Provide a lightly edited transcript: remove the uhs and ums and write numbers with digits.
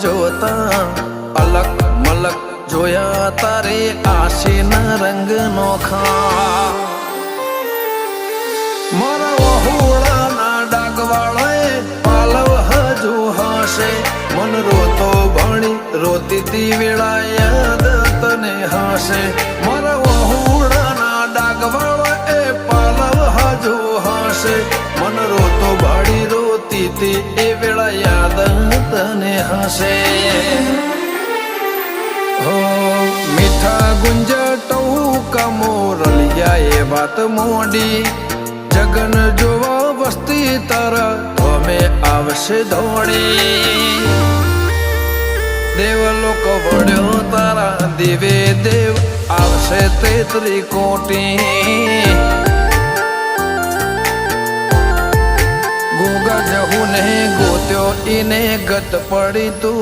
જોતા અલક મલક જોયા તારે આશીના રંગ નોખા મારા વહુડાના ડાગવાળાએ પાલવ હજુ હશે મન રોતો ભણી રોતી તી વેળા યાદ તને હશે મારા વહુડાના ડાગવાળાએ પાલવ હજુ હશે મન રોતો ભાડી રોતી તી એ વેળા યાદ તને હશે હો મીઠા ગુંજટો કમોરલિયા એ વાત મોડી જગન જોવા વસ્તી તારા અમે આવશે દોડી દેવલોક વળ્યો તારા દેવે દેવ આવશે તે ત્રિકોટી ગોગા જહુ ને ગોત્યો ઈને ગત પડી તું